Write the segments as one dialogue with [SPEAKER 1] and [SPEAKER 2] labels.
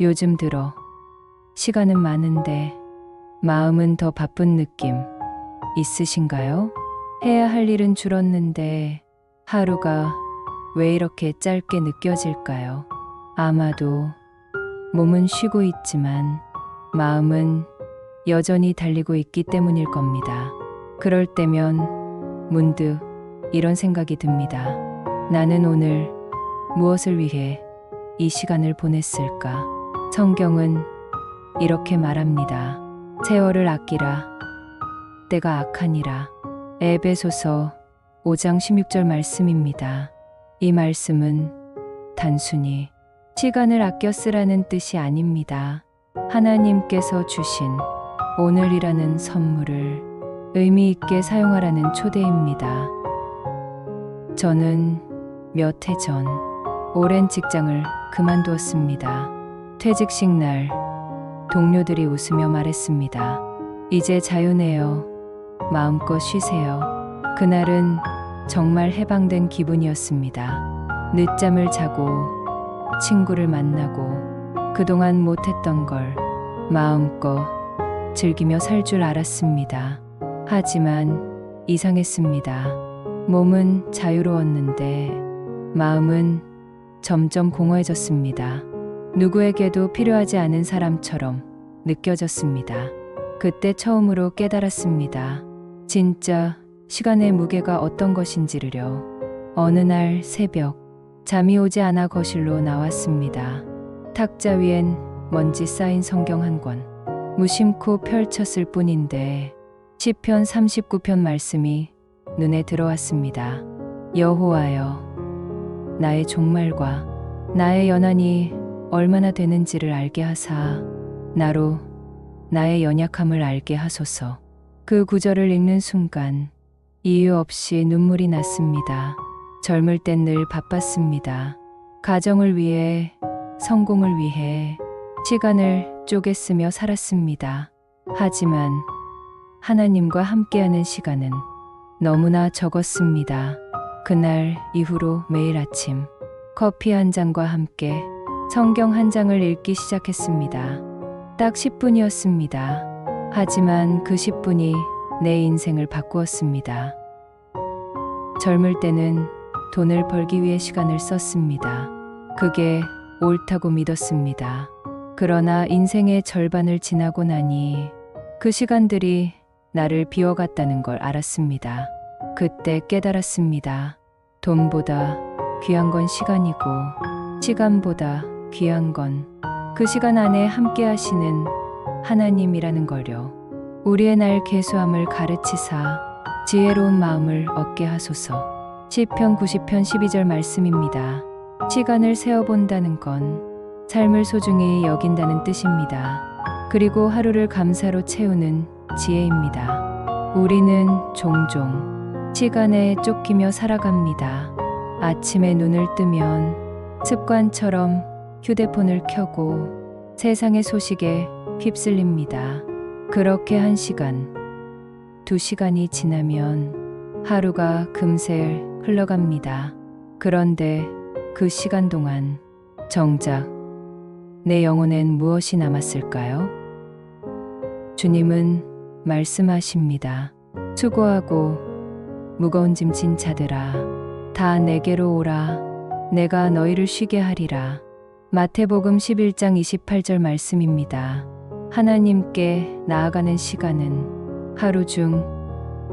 [SPEAKER 1] 요즘 들어 시간은 많은데 마음은 더 바쁜 느낌 있으신가요? 해야 할 일은 줄었는데 하루가 왜 이렇게 짧게 느껴질까요? 아마도 몸은 쉬고 있지만 마음은 여전히 달리고 있기 때문일 겁니다. 그럴 때면 문득 이런 생각이 듭니다. 나는 오늘 무엇을 위해 이 시간을 보냈을까? 성경은 이렇게 말합니다. 세월을 아끼라. 때가 악하니라. 에베소서 5장 16절 말씀입니다. 이 말씀은 단순히 시간을 아껴 쓰라는 뜻이 아닙니다. 하나님께서 주신 오늘이라는 선물을 의미 있게 사용하라는 초대입니다. 저는 몇 해 전 오랜 직장을 그만두었습니다. 퇴직식 날 동료들이 웃으며 말했습니다. 이제 자유네요. 마음껏 쉬세요. 그날은 정말 해방된 기분이었습니다. 늦잠을 자고 친구를 만나고 그동안 못했던 걸 마음껏 즐기며 살 줄 알았습니다. 하지만 이상했습니다. 몸은 자유로웠는데 마음은 점점 공허해졌습니다. 누구에게도 필요하지 않은 사람처럼 느껴졌습니다. 그때 처음으로 깨달았습니다. 진짜 시간의 무게가 어떤 것인지를요. 어느 날 새벽 잠이 오지 않아 거실로 나왔습니다. 탁자 위엔 먼지 쌓인 성경 한 권 무심코 펼쳤을 뿐인데 시편 39편 말씀이 눈에 들어왔습니다. 여호와여, 나의 종말과 나의 연한이 얼마나 되는지를 알게 하사 나로 나의 연약함을 알게 하소서. 그 구절을 읽는 순간 이유 없이 눈물이 났습니다. 젊을 땐 늘 바빴습니다. 가정을 위해, 성공을 위해 시간을 쪼개 쓰며 살았습니다. 하지만 하나님과 함께하는 시간은 너무나 적었습니다. 그날 이후로 매일 아침 커피 한 잔과 함께 성경 한 장을 읽기 시작했습니다. 딱 10분이었습니다. 하지만 그 10분이 내 인생을 바꾸었습니다. 젊을 때는 돈을 벌기 위해 시간을 썼습니다. 그게 옳다고 믿었습니다. 그러나 인생의 절반을 지나고 나니 그 시간들이 나를 비워갔다는 걸 알았습니다. 그때 깨달았습니다. 돈보다 귀한 건 시간이고 시간보다 귀한 건 그 시간 안에 함께 하시는 하나님이라는 걸요. 우리의 날 계수함을 가르치사 지혜로운 마음을 얻게 하소서. 시편 90편 12절 말씀입니다. 시간을 세어본다는 건 삶을 소중히 여긴다는 뜻입니다. 그리고 하루를 감사로 채우는 지혜입니다. 우리는 종종 시간에 쫓기며 살아갑니다. 아침에 눈을 뜨면 습관처럼 휴대폰을 켜고 세상의 소식에 휩쓸립니다. 그렇게 1시간, 2시간이 지나면 하루가 금세 흘러갑니다. 그런데 그 시간 동안 정작 내 영혼엔 무엇이 남았을까요? 주님은 말씀하십니다. 수고하고 무거운 짐 진 자들아, 다 내게로 오라. 내가 너희를 쉬게 하리라. 마태복음 11장 28절 말씀입니다. 하나님께 나아가는 시간은 하루 중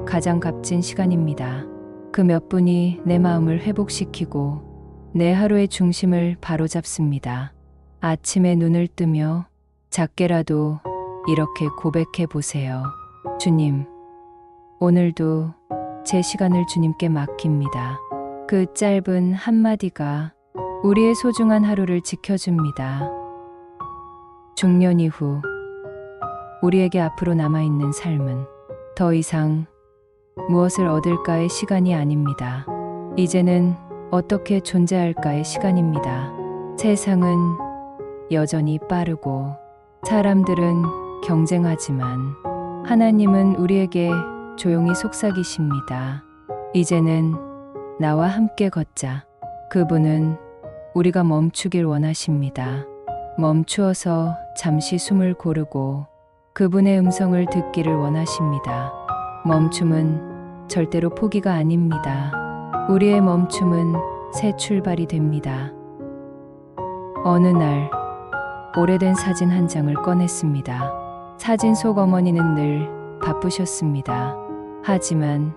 [SPEAKER 1] 가장 값진 시간입니다. 그 몇 분이 내 마음을 회복시키고 내 하루의 중심을 바로잡습니다. 아침에 눈을 뜨며 작게라도 이렇게 고백해 보세요. 주님, 오늘도 제 시간을 주님께 맡깁니다. 그 짧은 한마디가 우리의 소중한 하루를 지켜줍니다. 중년 이후 우리에게 앞으로 남아있는 삶은 더 이상 무엇을 얻을까의 시간이 아닙니다. 이제는 어떻게 존재할까의 시간입니다. 세상은 여전히 빠르고 사람들은 경쟁하지만 하나님은 우리에게 조용히 속삭이십니다. 이제는 나와 함께 걷자. 그분은 우리가 멈추길 원하십니다. 멈추어서 잠시 숨을 고르고 그분의 음성을 듣기를 원하십니다. 멈춤은 절대로 포기가 아닙니다. 우리의 멈춤은 새 출발이 됩니다. 어느 날 오래된 사진 한 장을 꺼냈습니다. 사진 속 어머니는 늘 바쁘셨습니다. 하지만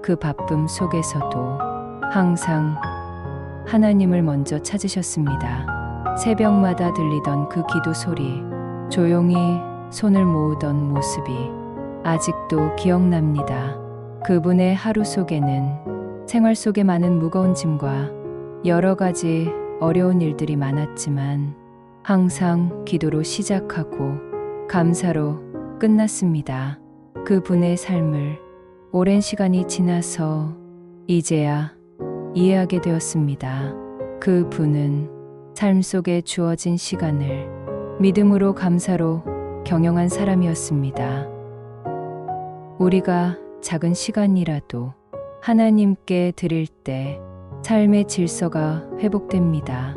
[SPEAKER 1] 그 바쁨 속에서도 항상 하나님을 먼저 찾으셨습니다. 새벽마다 들리던 그 기도 소리, 조용히 손을 모으던 모습이 아직도 기억납니다. 그분의 하루 속에는 생활 속에 많은 무거운 짐과 여러 가지 어려운 일들이 많았지만 항상 기도로 시작하고 감사로 끝났습니다. 그분의 삶을 오랜 시간이 지나서 이제야 이해하게 되었습니다. 그분은 삶 속에 주어진 시간을 믿음으로 감사로 경영한 사람이었습니다. 우리가 작은 시간이라도 하나님께 드릴 때 삶의 질서가 회복됩니다.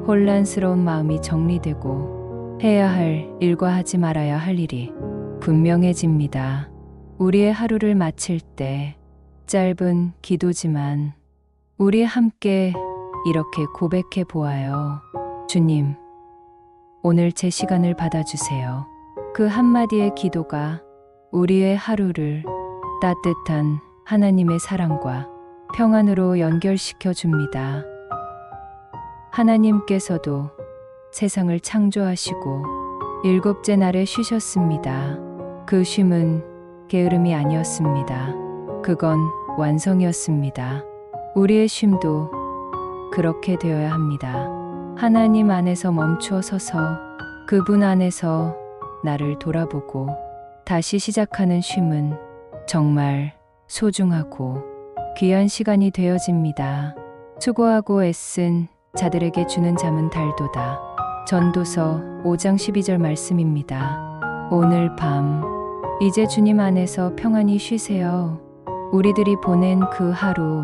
[SPEAKER 1] 혼란스러운 마음이 정리되고 해야 할 일과 하지 말아야 할 일이 분명해집니다. 우리의 하루를 마칠 때 짧은 기도지만 우리 함께 이렇게 고백해 보아요. 주님, 오늘 제 시간을 받아주세요. 그 한마디의 기도가 우리의 하루를 따뜻한 하나님의 사랑과 평안으로 연결시켜 줍니다. 하나님께서도 세상을 창조하시고 일곱째 날에 쉬셨습니다. 그 쉼은 게으름이 아니었습니다. 그건 완성이었습니다. 우리의 쉼도 그렇게 되어야 합니다. 하나님 안에서 멈추어 서서 그분 안에서 나를 돌아보고 다시 시작하는 쉼은 정말 소중하고 귀한 시간이 되어집니다. 수고하고 애쓴 자들에게 주는 잠은 달도다. 전도서 5장 12절 말씀입니다. 오늘 밤 이제 주님 안에서 평안히 쉬세요. 우리들이 보낸 그 하루,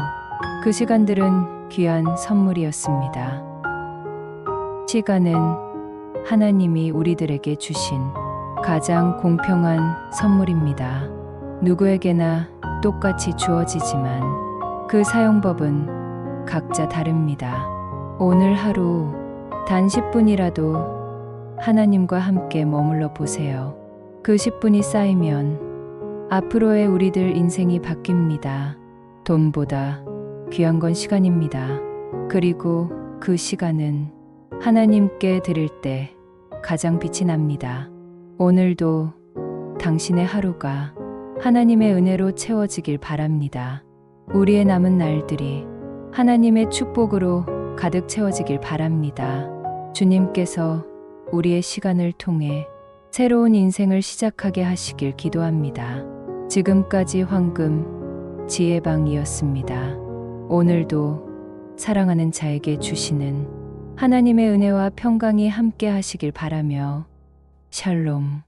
[SPEAKER 1] 그 시간들은 귀한 선물이었습니다. 시간은 하나님이 우리들에게 주신 가장 공평한 선물입니다. 누구에게나 똑같이 주어지지만 그 사용법은 각자 다릅니다. 오늘 하루 단 10분이라도 하나님과 함께 머물러 보세요. 그 10분이 쌓이면 앞으로의 우리들 인생이 바뀝니다. 돈보다 귀한 건 시간입니다. 그리고 그 시간은 하나님께 드릴 때 가장 빛이 납니다. 오늘도 당신의 하루가 하나님의 은혜로 채워지길 바랍니다. 우리의 남은 날들이 하나님의 축복으로 가득 채워지길 바랍니다. 주님께서 우리의 시간을 통해 새로운 인생을 시작하게 하시길 기도합니다. 지금까지 황금 지혜방이었습니다. 오늘도 사랑하는 자에게 주시는 하나님의 은혜와 평강이 함께 하시길 바라며 샬롬.